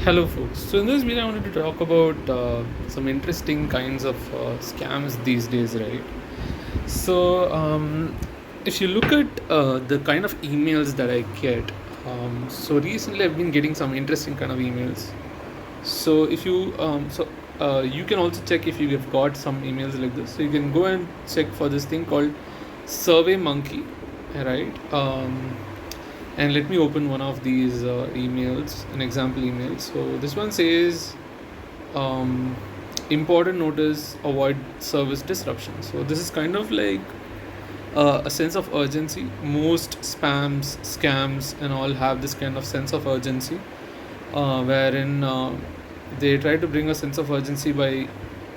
Hello, folks. So, in this video, I wanted to talk about some interesting kinds of scams these days, right? So, if you look at the kind of emails that I get, so recently I've been getting some interesting kind of emails. So, if you you can also check if you have got some emails like this. So, you can go and check for this thing called SurveyMonkey, right? And let me open one of these emails, an example email. So this one says, um, important notice, avoid service disruption. So this is kind of like a sense of urgency. Most spams, scams, and all have this kind of sense of urgency, wherein they try to bring a sense of urgency by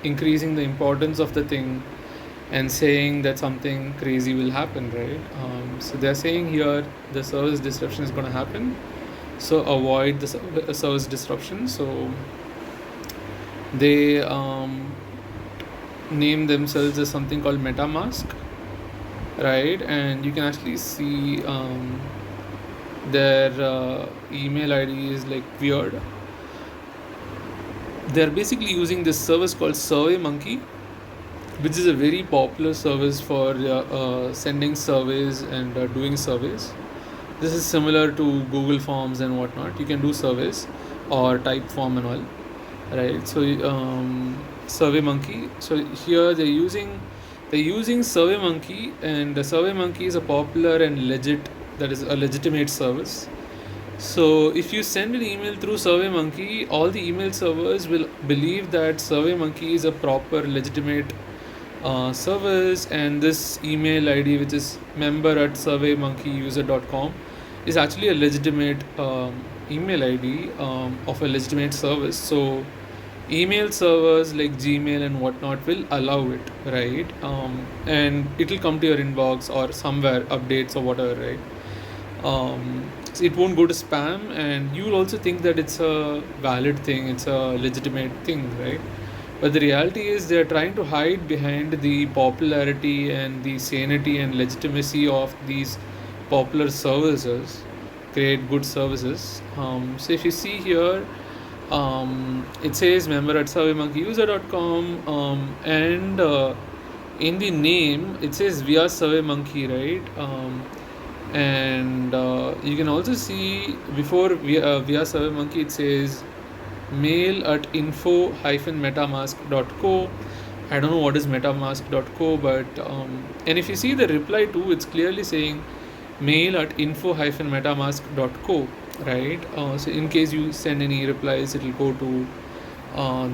increasing the importance of the thing and saying that something crazy will happen, right? So they're saying here the service disruption is going to happen, so avoid the service disruption. So they name themselves as something called MetaMask, right? And you can actually see their email ID is like weird. They're basically using this service called SurveyMonkey, which is a very popular service for sending surveys and doing surveys. This is similar to Google Forms and whatnot. You can do surveys or type form and all, right? So SurveyMonkey. So here they're using SurveyMonkey, and the SurveyMonkey is a popular and that is a legitimate service. So if you send an email through SurveyMonkey, all the email servers will believe that SurveyMonkey is a proper legitimate service, and this email ID, which is member@surveymonkeyyuser.com, is actually a legitimate email ID of a legitimate service. So email servers like Gmail and whatnot will allow it, right? And it will come to your inbox or somewhere updates or whatever, right? So it won't go to spam, and you'll also think that it's a valid thing, it's a legitimate thing, right? But the reality is they're trying to hide behind the popularity and the sanity and legitimacy of these popular services, create good services. So if you see here, it says member@surveymonkeyyuser.com, and in the name it says via SurveyMonkey, right? And you can also see before via SurveyMonkey it says mail@info-metamask.co. I don't know what is metamask.co, but and if you see the reply to, it's clearly saying mail@info-metamask.co, right? So in case you send any replies, it will go to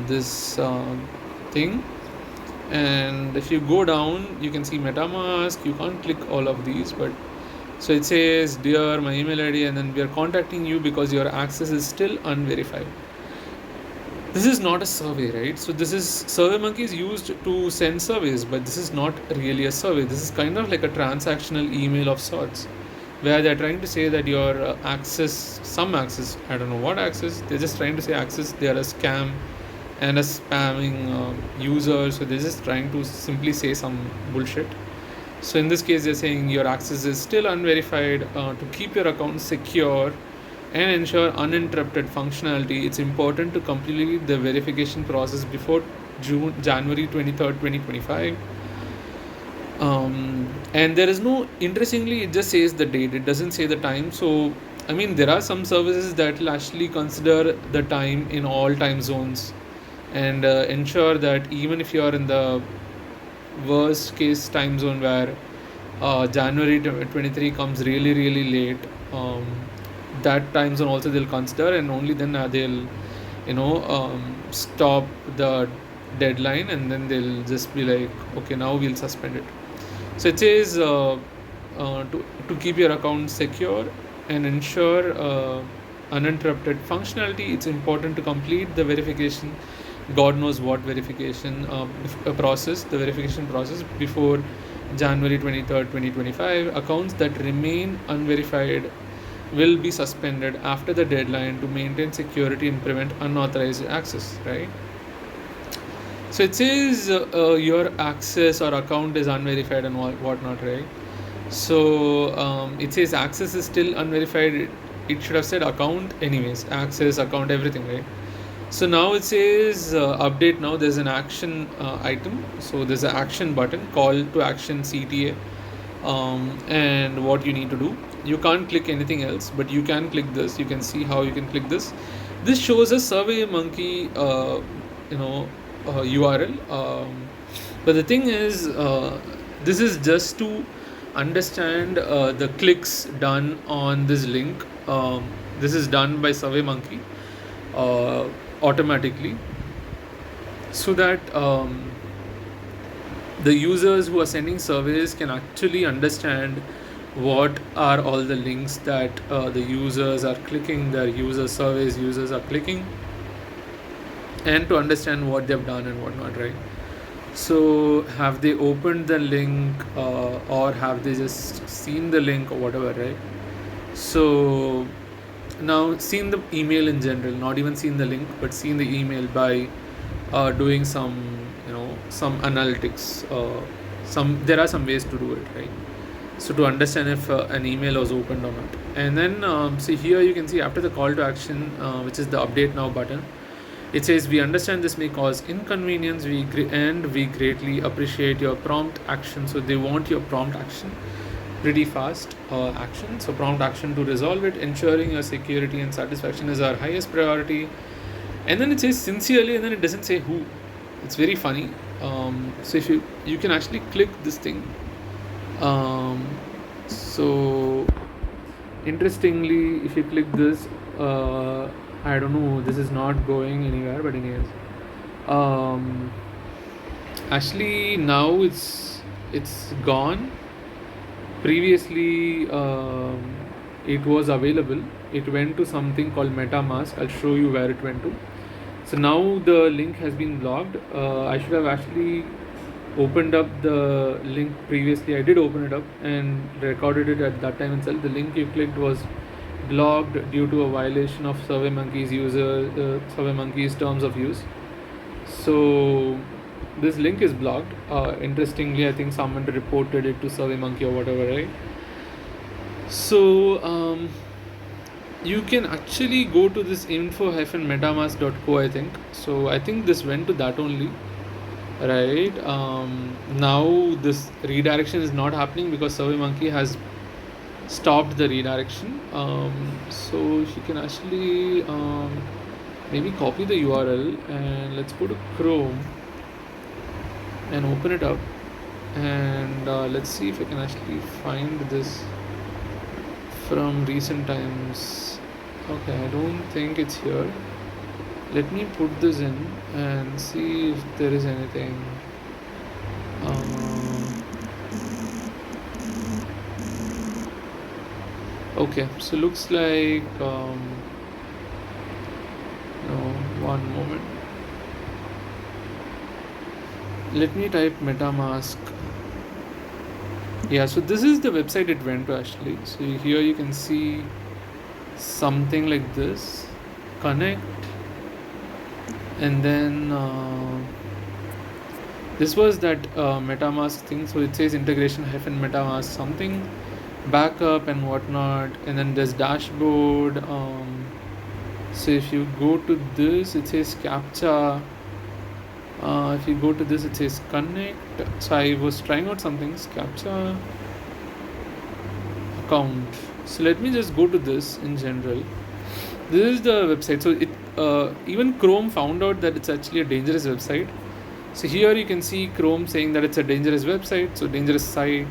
this thing. And if you go down, you can see MetaMask. You can't click all of these, but so it says, dear, my email ID, and then we are contacting you because your access is still unverified. This is not a survey, right? So this is SurveyMonkey is used to send surveys, but this is not really a survey. This is kind of like a transactional email of sorts, where they're trying to say that your some access, I don't know what access, they're just trying to say access, they are a scam and a spamming user, so they're just trying to simply say some bullshit. So in this case, they're saying your access is still unverified. To keep your account secure and ensure uninterrupted functionality, it's important to complete the verification process before January 23rd, 2025. And there is no, interestingly, it just says the date, it doesn't say the time. So I mean, there are some services that will actually consider the time in all time zones and ensure that even if you are in the worst case time zone where January 23 comes really late, that time zone also they'll consider, and only then they'll stop the deadline, and then they'll just be like, okay, now we'll suspend it. So it says to keep your account secure and ensure uninterrupted functionality, it's important to complete the verification, God knows what verification process, the verification process before January 23rd, 2025. Accounts that remain unverified will be suspended after the deadline to maintain security and prevent unauthorized access, right? So it says your access or account is unverified and whatnot, right? So it says access is still unverified. it should have said account anyways, access, account, everything, right? So now it says update now. There's an action item. So there's an action button, call to action CTA, and what you need to do. You can't click anything else, but you can click this. You can see how you can click this. This shows a SurveyMonkey, URL. But the thing is, this is just to understand the clicks done on this link. This is done by SurveyMonkey automatically, so that the users who are sending surveys can actually understand what are all the links that the users are clicking, their user surveys users are clicking, and to understand what they've done and whatnot, right? So have they opened the link, or have they just seen the link or whatever, right? So now seen the email in general, not even seen the link, but seen the email by doing some analytics. There are some ways to do it, right? So to understand if an email was opened or not. And then see here you can see after the call to action, which is the update now button, it says we understand this may cause inconvenience, we greatly appreciate your prompt action. So they want your prompt action, pretty fast action. So prompt action to resolve it, ensuring your security and satisfaction is our highest priority. And then it says sincerely, and then it doesn't say who. It's very funny. So if you can actually click this thing. So interestingly, if you click this, I don't know, this is not going anywhere, but anyways, actually now it's gone. Previously it was available. It went to something called MetaMask. I'll show you where it went to. So now the link has been blocked. I should have actually opened up the link previously. I did open it up and recorded it at that time itself. The link you clicked was blocked due to a violation of SurveyMonkey's terms of use. So this link is blocked. Interestingly, I think someone reported it to SurveyMonkey or whatever, right? So you can actually go to this info-metamask.co, I think. So I think this went to that only, right? Now this redirection is not happening because SurveyMonkey has stopped the redirection. So she can actually maybe copy the URL, and let's go to Chrome and open it up, and let's see if I can actually find this from recent times. Okay, I don't think it's here. Let me put this in and see if there is anything. Okay, so looks like no, one moment. Let me type MetaMask. Yeah, so this is the website it went to actually. So here you can see something like this, connect, and then this was that MetaMask thing. So it says integration -MetaMask something, backup and whatnot, and then there's dashboard. So if you go to this, it says CAPTCHA. If you go to this, it says connect. So I was trying out some things, CAPTCHA, account. So let me just go to this in general. This is the website. So it even Chrome found out that it's actually a dangerous website. So here you can see Chrome saying that it's a dangerous website. So dangerous site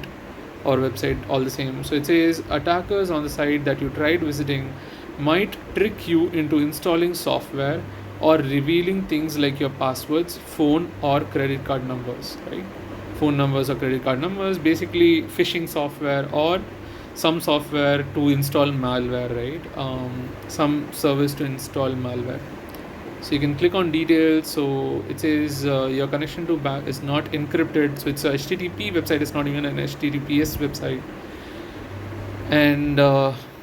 or website, all the same. So it says attackers on the site that you tried visiting might trick you into installing software or revealing things like your passwords, phone or credit card numbers, right? Phone numbers or credit card numbers, basically phishing software or some software to install malware, right? Some service to install malware. So you can click on details. So it says your connection to back is not encrypted. So it's a HTTP website. It's not even an HTTPS website. And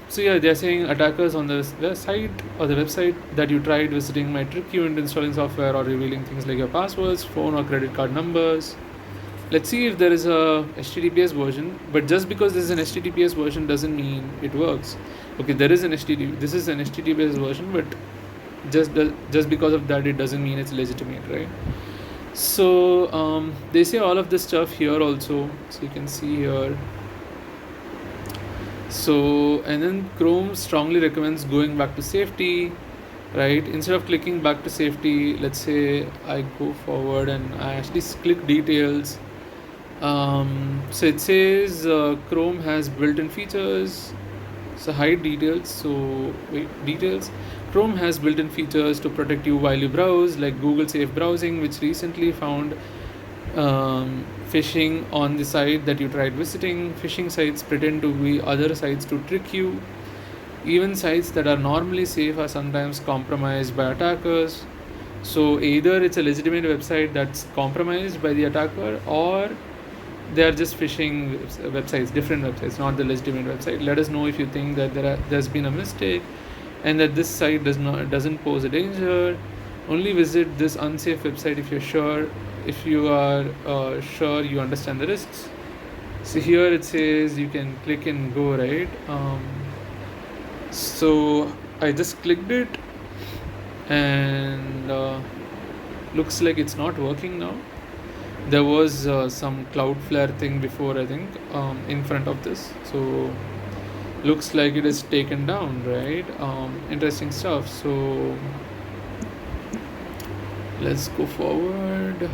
so yeah, they're saying attackers on the site or the website that you tried visiting might trick you into installing software or revealing things like your passwords, phone or credit card numbers. Let's see if there is a HTTPS version. But just because there's an HTTPS version doesn't mean it works. Okay, there is an HTTP. This is an HTTP based version, but just because of that, it doesn't mean it's legitimate, right? So they say all of this stuff here also. So you can see here. So, and then Chrome strongly recommends going back to safety, right? Instead of clicking back to safety, let's say I go forward and I actually click details. So it says Chrome has built-in features. So hide details. So wait, details. Chrome has built-in features to protect you while you browse, like Google Safe Browsing, which recently found phishing on the site that you tried visiting. Phishing sites pretend to be other sites to trick you. Even sites that are normally safe are sometimes compromised by attackers. So either it's a legitimate website that's compromised by the attacker, or they are just phishing websites, different websites, not the legitimate website. Let us know if you think that there's been a mistake and that this site doesn't pose a danger. Only visit this unsafe website if you are sure you understand the risks. So here it says you can click and go, right? So I just clicked it, and looks like it's not working now. There was some Cloudflare thing before, I think, in front of this. So looks like it is taken down, right? Interesting stuff. So let's go forward.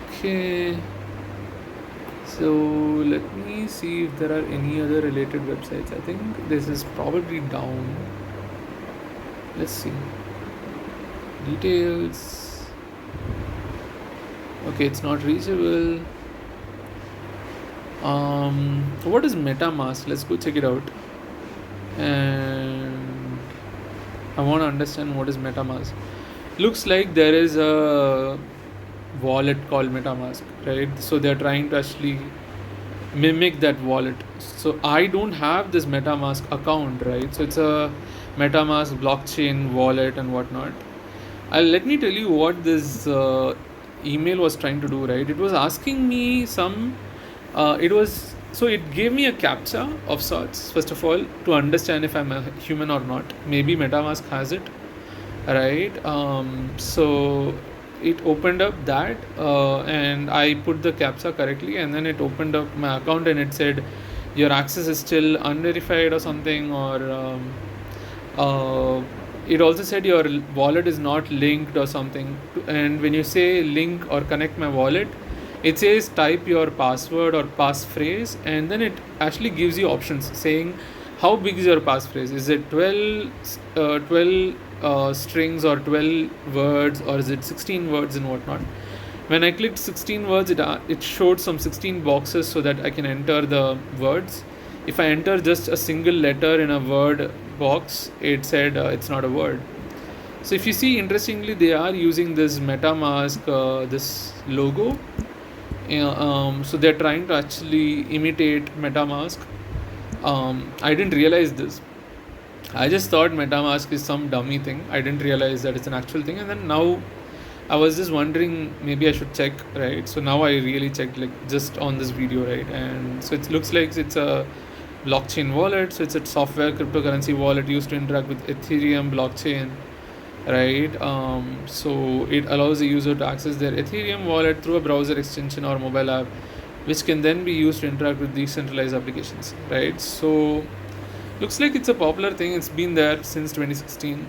Okay. So let me see if there are any other related websites. I think this is probably down. Let's see. Details. Okay, it's not reachable. What is MetaMask? Let's go check it out. And I want to understand what is MetaMask. Looks like there is a wallet called MetaMask, right? So they're trying to actually mimic that wallet. So I don't have this MetaMask account, right? So it's a MetaMask blockchain wallet and whatnot. Let me tell you what this email was trying to do, right? It was asking me it gave me a captcha of sorts, first of all, to understand if I'm a human or not. Maybe MetaMask has it, right? So it opened up that and I put the captcha correctly, and then it opened up my account and it said your access is still unverified or something, or it also said your wallet is not linked or something. And when you say link or connect my wallet, it says type your password or passphrase, and then it actually gives you options saying how big is your passphrase. Is it 12 strings or 12 words, or is it 16 words and whatnot? When I clicked 16 words, it showed some 16 boxes so that I can enter the words. If I enter just a single letter in a word box, it said it's not a word. So if you see, interestingly, they are using this MetaMask, this logo. So they're trying to actually imitate MetaMask. I didn't realize this. I just thought MetaMask is some dummy thing. I didn't realize that it's an actual thing. And then now I was just wondering, maybe I should check, right? So now I really checked, like, just on this video, right? And so it looks like it's a blockchain wallet. So it's a software cryptocurrency wallet used to interact with Ethereum blockchain, right? So it allows the user to access their Ethereum wallet through a browser extension or mobile app, which can then be used to interact with decentralized applications, right? So looks like it's a popular thing. It's been there since 2016.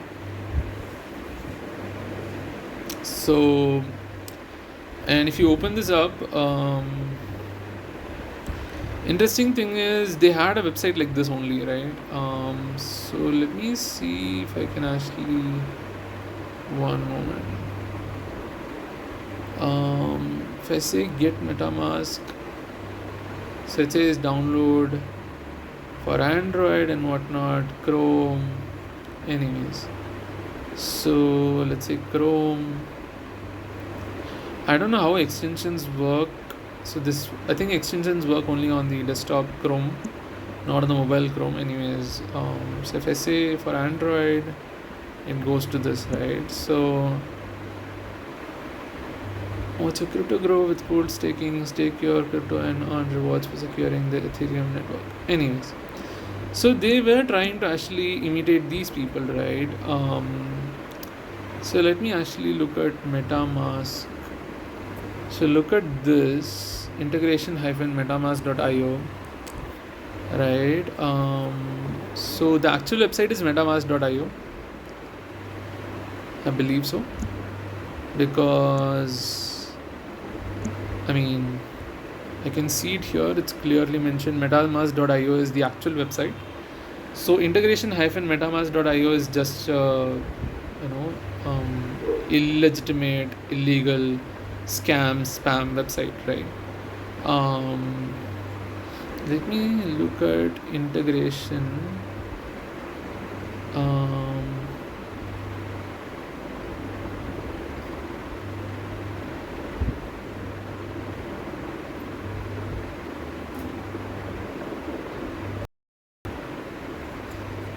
So, and if you open this up, interesting thing is they had a website like this only, right? So let me see if I can actually, one moment. If I say get MetaMask, so it says download for Android and whatnot, Chrome, anyways. So let's say Chrome. I don't know how extensions work. So I think extensions work only on the desktop Chrome, not on the mobile Chrome, anyways. So if I say for Android, it goes to this, right? So Watch your crypto grow with cold staking. Stake your crypto and earn rewards for securing the Ethereum network. Anyways, so they were trying to actually imitate these people, right? So let me actually look at MetaMask. So look at this integration-metamask.io, right? So the actual website is metamask.io, I believe so, because I mean I can see it here. It's clearly mentioned metamask.io is the actual website. So integration-metamask.io is just illegitimate, illegal, scam, spam website, right? Let me look at integration.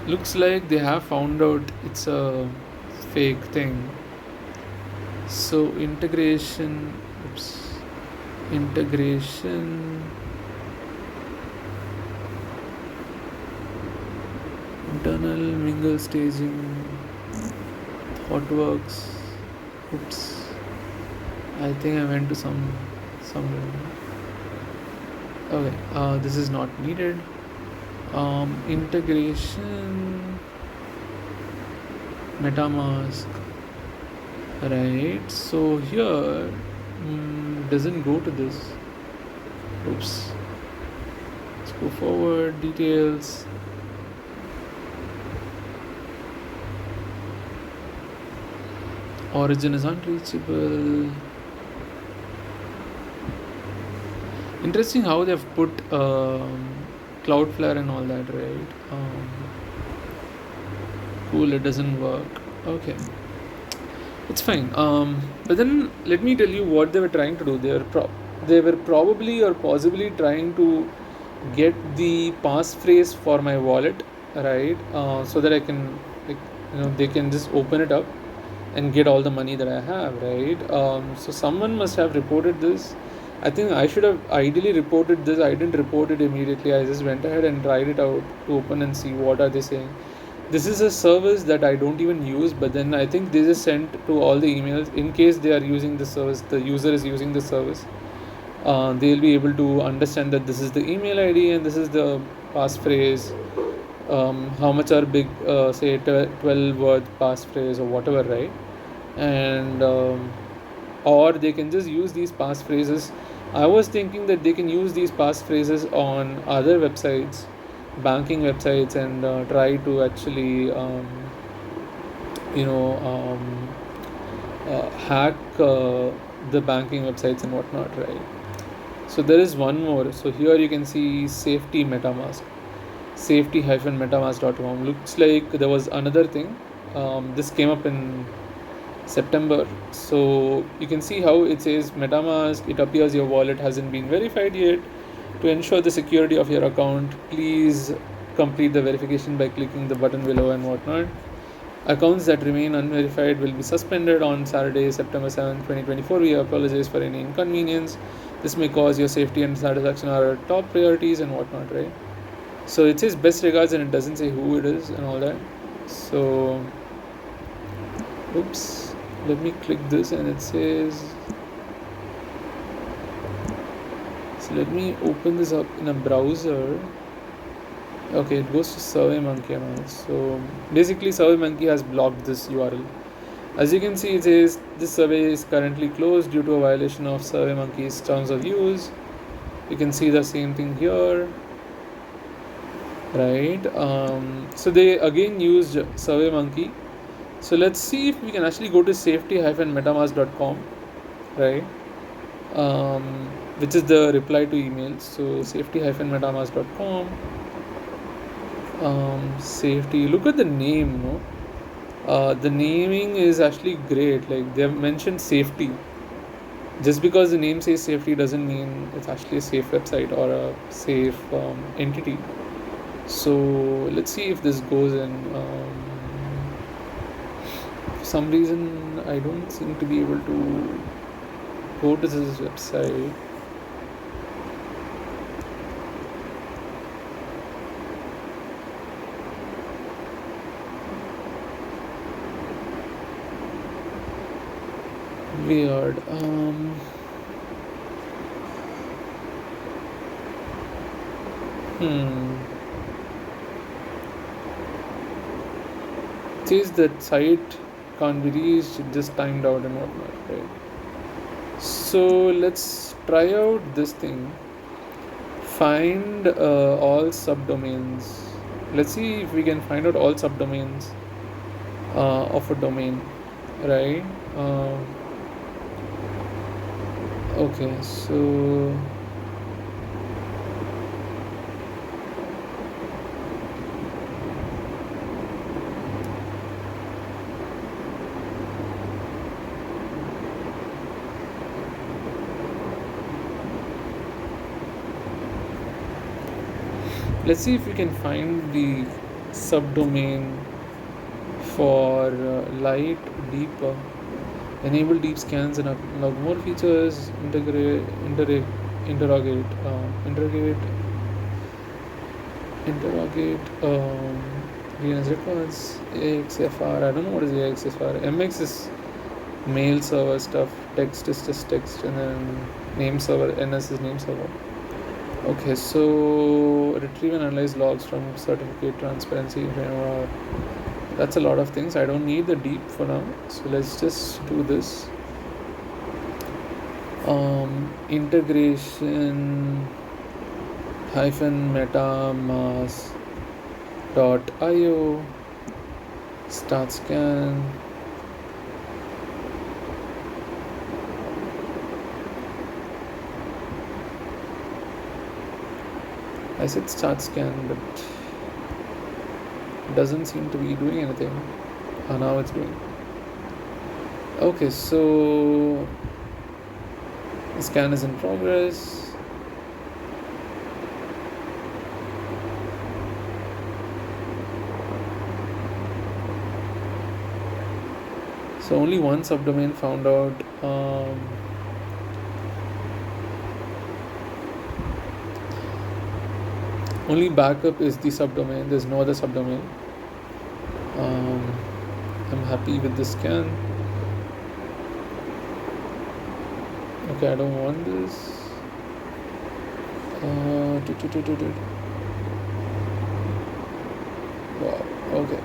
Looks like they have found out it's a fake thing. So integration, internal mingle staging, ThoughtWorks. I think I went to some. Okay, this is not needed. Integration, MetaMask, right? So here doesn't go to this. Let's go forward. Details. Origin is unreachable. Interesting how they've put Cloudflare and all that, right? Cool, it doesn't work. Okay, it's fine. But then let me tell you what they were trying to do. They were probably or possibly trying to get the passphrase for my wallet, right? So that I can, they can just open it up and get all the money that I have, right? So someone must have reported this. I think I should have ideally reported this. I didn't report it immediately. I just went ahead and tried it out to open and see what are they saying. This is a service that I don't even use, but then I think they just sent to all the emails in case they are using the service, the user is using the service. They'll be able to understand that this is the email ID and this is the passphrase. How much are big, say 12 word passphrase or whatever, right? And or they can just use these passphrases. I was thinking that they can use these passphrases on other websites, banking websites, and try to actually hack the banking websites and whatnot, right? So there is one more. So here you can see safety MetaMask, safety-metamask.com. Looks like there was another thing. This came up in September. So you can see how it says MetaMask. It appears your wallet hasn't been verified yet. To ensure the security of your account, please complete the verification by clicking the button below and whatnot. Accounts that remain unverified will be suspended on Saturday, September 7th, 2024. We apologize for any inconvenience. This may cause your safety and satisfaction are our top priorities and whatnot, right? So it says best regards and it doesn't say who it is and all that. So, let me click this and it says, so let me open this up in a browser. Okay, it goes to SurveyMonkey now. So basically SurveyMonkey has blocked this URL. As you can see, it says this survey is currently closed due to a violation of SurveyMonkey's terms of use. You can see the same thing here, right? So they again used SurveyMonkey. So let's see if we can actually go to safety-metamask.com, right? Which is the reply to emails. So safety-metamask.com. Safety. Look at the name, no? The naming is actually great. Like they have mentioned safety. Just because the name says safety doesn't mean it's actually a safe website or a safe entity. So let's see if this goes in. For some reason I don't seem to be able to go to this website, weird. It says that site can't be reached, it just timed out and whatnot, right? So let's try out this thing. Find all subdomains. Let's see if we can find out all subdomains of a domain, right? Okay, so let's see if we can find the subdomain for light deeper. Enable deep scans and unlock more features. Interrogate. DNS records. AXFR. I don't know what is AXFR. MX is mail server stuff. Text is just text, and then name server. NS is name server. Okay, so retrieve and analyze logs from certificate transparency framework. That's a lot of things. I don't need the deep for now, so let's just do this. Integration -metamask.io start scan. I said start scan, but it doesn't seem to be doing anything. Now it's doing. Okay, so the scan is in progress. So only one subdomain found out. Only backup is the subdomain. There's no other subdomain. I'm happy with the scan. Okay, I don't want this. Wow. Okay.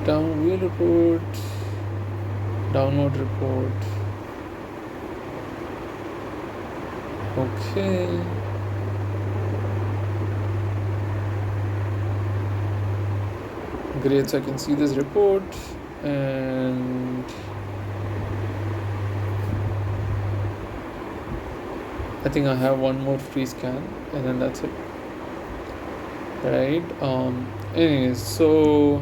Download report. Download report. Okay. Great, so I can see this report, and I think I have one more free scan, and then that's it. Right. Anyways, so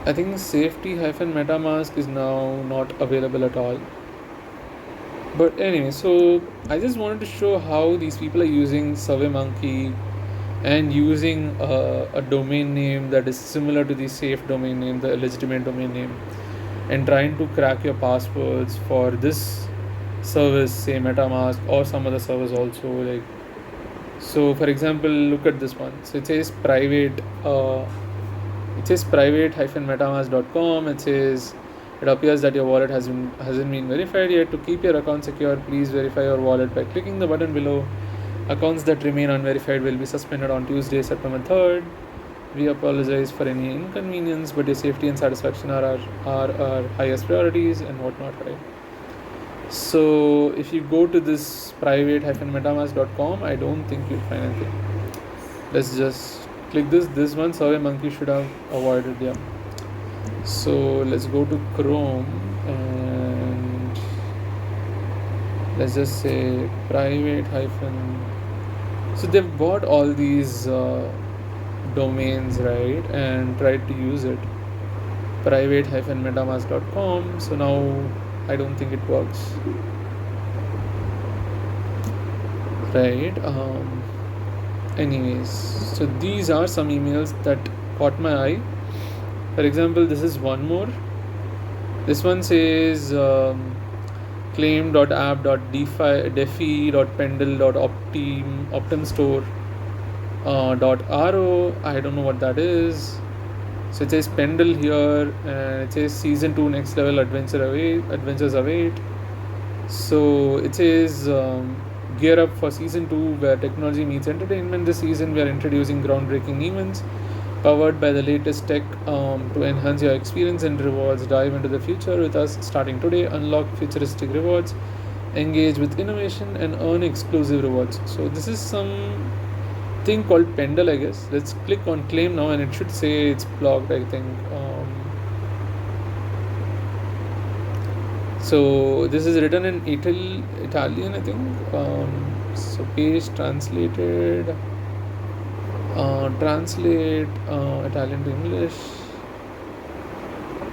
I think safety-metamask is now not available at all. But anyway, so I just wanted to show how these people are using SurveyMonkey and using a domain name that is similar to the safe domain name, the legitimate domain name, and trying to crack your passwords for this service, say MetaMask or some other service also. Like, so for example, look at this one. So it says private-metamask.com. It says it appears that your wallet hasn't been verified yet. To keep your account secure, please verify your wallet by clicking the button below. Accounts that remain unverified will be suspended on Tuesday, September 3rd. We apologize for any inconvenience, but your safety and satisfaction are our highest priorities and whatnot, right? So if you go to this private-metamask.com, I don't think you'll find anything. Let's just click this one. SurveyMonkey should have avoided. Yeah. So let's go to Chrome and let's just say private- so they've bought all these domains, right, and tried to use it. Private-metamask.com. So now I don't think it works, right? Anyways, so these are some emails that caught my eye. For example, this is one more. This one says claim.app.defi.pendle.optimstore .ro. I don't know what that is. So it says Pendle here, and it says season 2 next level adventures await. So it says gear up for season 2 where technology meets entertainment. This season we are introducing groundbreaking events powered by the latest tech to enhance your experience and rewards. Dive into the future with us starting today. Unlock futuristic rewards, engage with innovation, and earn exclusive rewards. So this is some thing called Pendle, I guess. Let's click on claim now, and it should say it's blocked, I think. So this is written in Italian, I think. So paste translated. Translate Italian to English.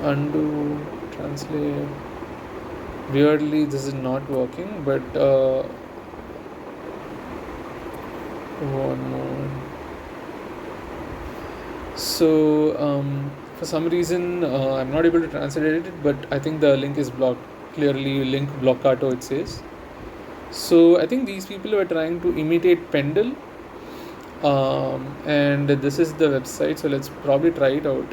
Undo. Translate. Weirdly, this is not working, but one more. So for some reason I'm not able to translate it, but I think the link is blocked. Clearly link blockato it says. So I think these people were trying to imitate Pendle, and this is the website, so let's probably try it out.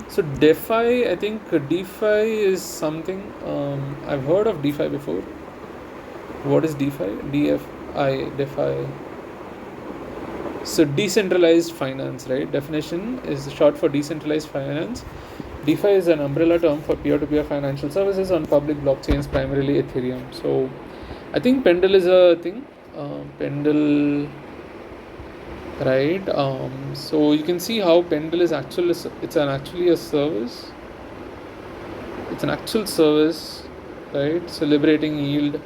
So DeFi, I think DeFi is something I've heard of DeFi before. What is DeFi? DeFi. So decentralized finance, right? Definition is short for decentralized finance. DeFi is an umbrella term for peer-to-peer financial services on public blockchains, primarily Ethereum. So I think Pendle is a thing. Pendle, right? So you can see how Pendle is actually a service. It's an actual service, right? Celebrating yield.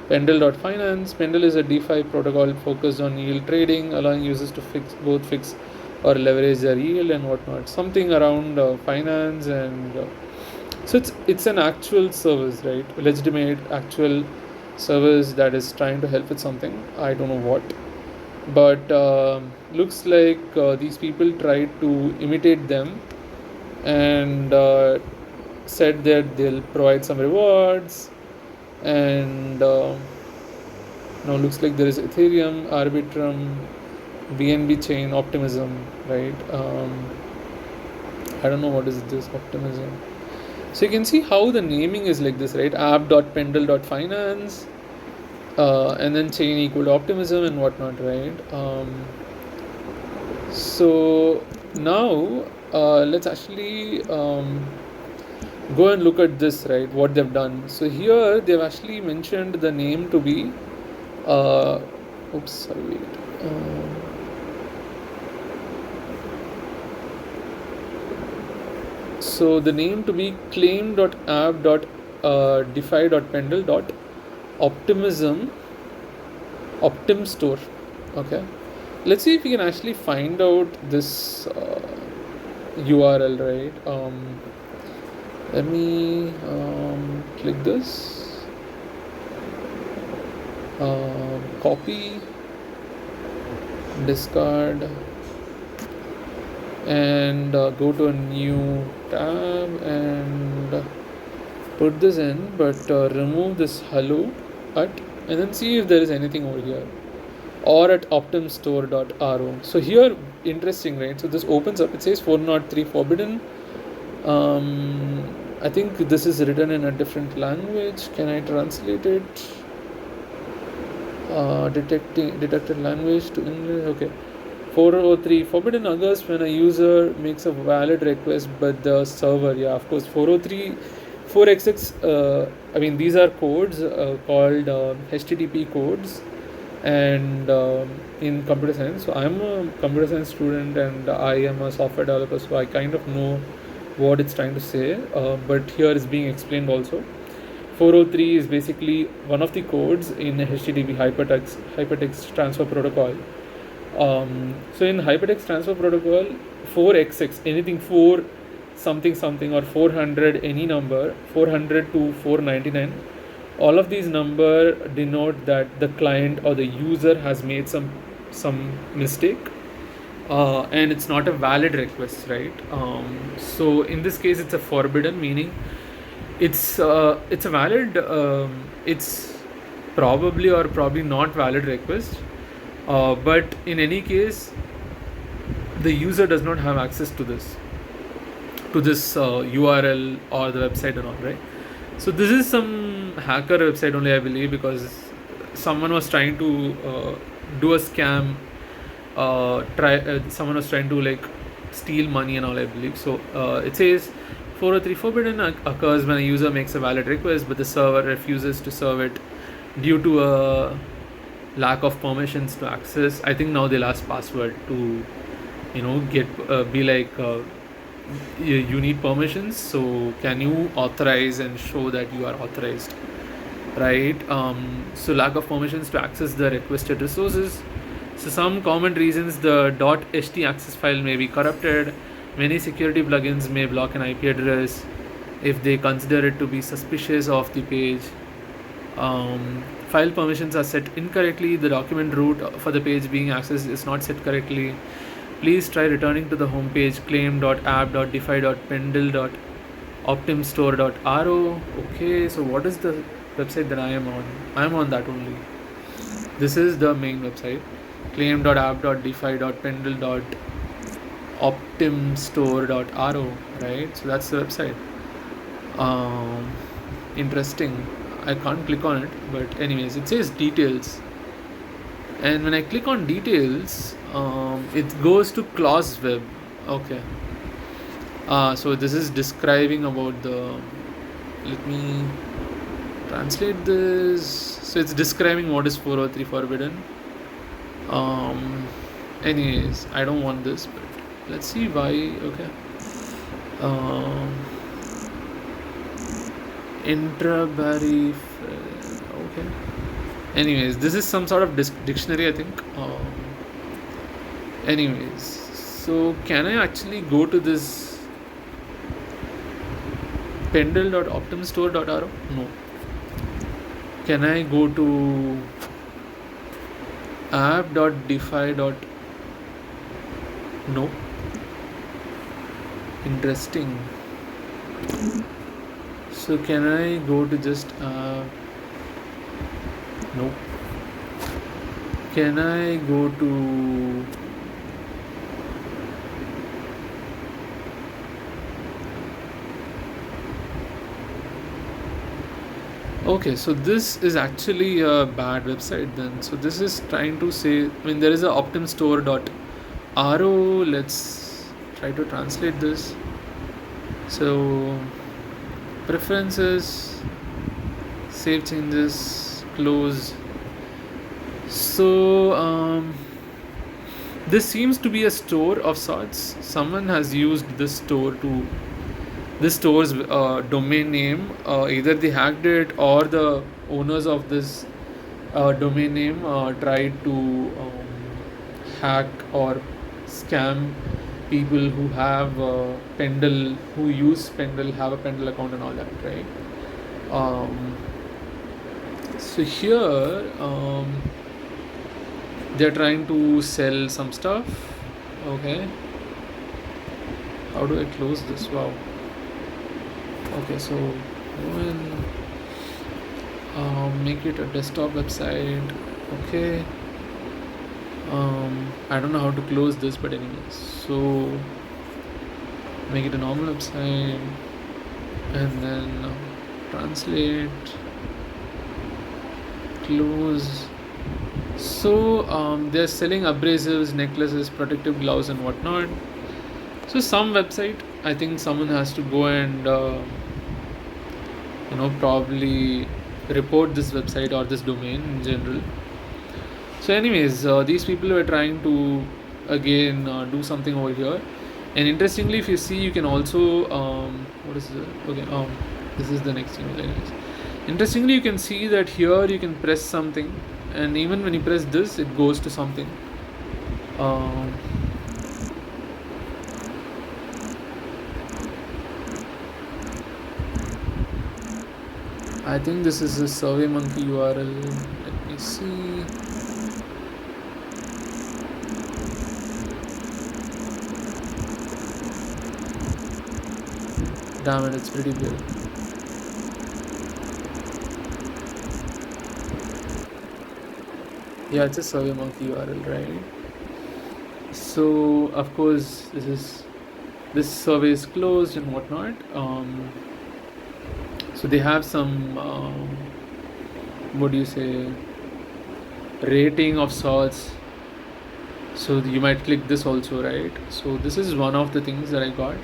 Pendle.finance. Pendle is a DeFi protocol focused on yield trading, allowing users to fix or leverage their yield and whatnot. Something around finance, and so it's an actual service, right? Legitimate actual service that is trying to help with something. I don't know what, but looks like these people tried to imitate them and said that they'll provide some rewards. And now looks like there is Ethereum, Arbitrum, BNB chain, Optimism, right? I don't know what is this Optimism. So you can see how the naming is like this, right? App.pendle.finance, and then chain equal to Optimism and whatnot, right? So now let's actually go and look at this, right? What they've done. So here they've actually mentioned the name to be so the name to be claim.app.defi.pendle.optimism optimstore. Okay, let's see if we can actually find out this URL, right? Let me click this, copy, discard, and go to a new tab and put this in, but remove this hello at, and then see if there is anything over here, or at optimstore.ro. So here, interesting, right? So this opens up, it says 403 forbidden. I think this is written in a different language. Can I translate it? Detected language to English. Okay. 403 forbidden occurs when a user makes a valid request, but the server, yeah, of course, 403, 4xx. I mean, these are codes called HTTP codes, and in computer science. So I'm a computer science student, and I am a software developer, so I kind of know what it's trying to say, but here is being explained also. 403 is basically one of the codes in HTTP hypertext transfer protocol. So in hypertext transfer protocol, 4xx, anything 4 something or 400, any number 400 to 499, all of these number denote that the client or the user has made some mistake, and it's not a valid request, right? So in this case, it's a forbidden, meaning it's a valid, it's probably not valid request, but in any case, the user does not have access to this URL or the website and all, right? So this is some hacker website only, I believe, because someone was trying to do a scam. Someone was trying to like steal money and all, I believe. So it says 403 forbidden occurs when a user makes a valid request, but the server refuses to serve it due to a lack of permissions to access. I think now they'll ask password to get be like you need permissions, so can you authorize and show that you are authorized, right? So lack of permissions to access the requested resources. So some common reasons: the .ht access file may be corrupted. Many security plugins may block an IP address if they consider it to be suspicious of the page. File permissions are set incorrectly. The document root for the page being accessed is not set correctly. Please try returning to the home page claim.app.defi.pendle.optimstore.ro. Okay, so what is the website that I am on? I am on that only. This is the main website, claim.app.defi.pendle.optimstore.ro, right? So that's the website. Interesting. I can't click on it, but anyways, it says details. And when I click on details, it goes to clause web. Okay. So this is describing about the. Let me translate this. So it's describing what is 403 forbidden. Anyways, I don't want this, but let's see why. Okay. Intrabarry. Okay. Anyways, this is some sort of dictionary, I think. Anyways, so can I actually go to this pendle.optimstore.ro? No. Can I go to app.defi. No. Interesting. So can I go to just no. Can I go to okay, so this is actually a bad website then. So this is trying to say, there is a optimstore.ro. Let's try to translate this. So preferences, save changes, close. So this seems to be a store of sorts. Someone has used this store's domain name. Either they hacked it, or the owners of this domain name tried to hack or scam people who have Pendle, who use Pendle, have a Pendle account and all that, right? So here they're trying to sell some stuff. Okay, how do I close this? Wow. Okay, so make it a desktop website. Okay. I don't know how to close this, but anyways, so make it a normal website and then translate, close. So they're selling abrasives, necklaces, protective gloves and whatnot. So some website, I think someone has to go and probably report this website or this domain in general. So anyways, these people were trying to again do something over here. And interestingly, if you see, you can also what is it? Okay, this is the next email. Anyways, interestingly, you can see that here you can press something, and even when you press this, it goes to something. I think this is a SurveyMonkey URL. Let me see. Damn it, it's pretty big. Yeah, it's a SurveyMonkey URL, right? So of course this survey is closed and whatnot. So they have some what do you say, rating of sorts. So you might click this also, right? So this is one of the things that I got,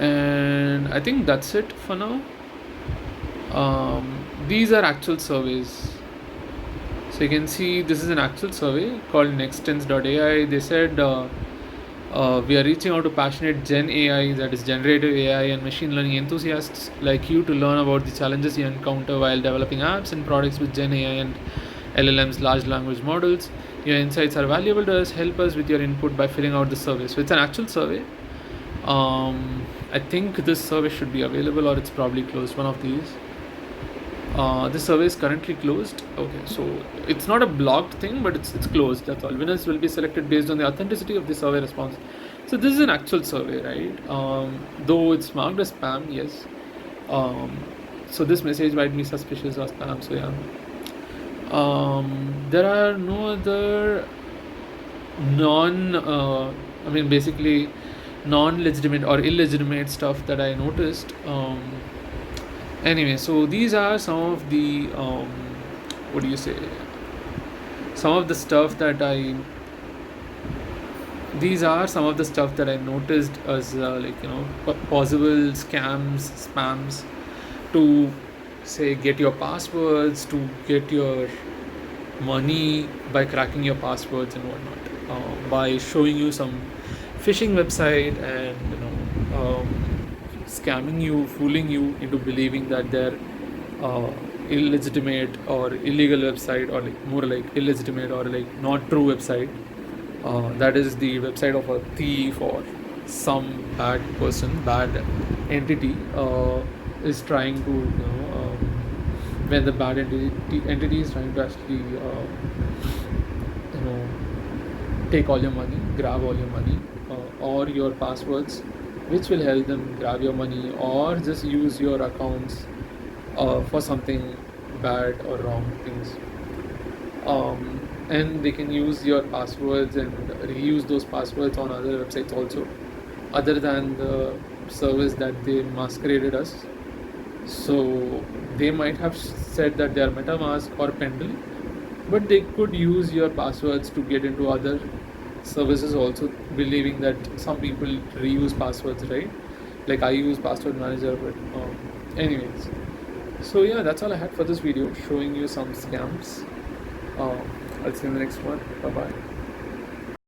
and I think that's it for now. These are actual surveys. So you can see this is an actual survey called nexttense.ai. They said we are reaching out to passionate Gen AI, that is generative AI and machine learning enthusiasts like you to learn about the challenges you encounter while developing apps and products with Gen AI and LLMs, large language models. Your insights are valuable to us. Help us with your input by filling out the survey. So it's an actual survey. I think this survey should be available, or it's probably closed. One of these. This survey is currently closed. Okay, so it's not a blocked thing, but it's closed. That's all. Winners will be selected based on the authenticity of the survey response. So this is an actual survey, right? Though it's marked as spam, yes. So this message might be suspicious or spam. So yeah. There are no other basically non-legitimate or illegitimate stuff that I noticed. Anyway, so these are some of the what do you say, some of the stuff that I these are some of the stuff that I noticed as possible scams, spams, to say get your passwords, to get your money by cracking your passwords and whatnot, by showing you some phishing website and scamming you, fooling you into believing that they're illegitimate or illegal website, or like more like illegitimate or like not true website. That is the website of a thief or some bad person, bad entity is trying to when the bad entity is trying to actually take all your money, grab all your money, or your passwords, which will help them grab your money, or just use your accounts for something bad or wrong things. And they can use your passwords and reuse those passwords on other websites also, other than the service that they masqueraded as. So they might have said that they are MetaMask or Pendle, but they could use your passwords to get into other services also, believing that some people reuse passwords, right? Like I use password manager, but anyways. So yeah, that's all I had for this video, showing you some scams. I'll see you in the next one. Bye bye.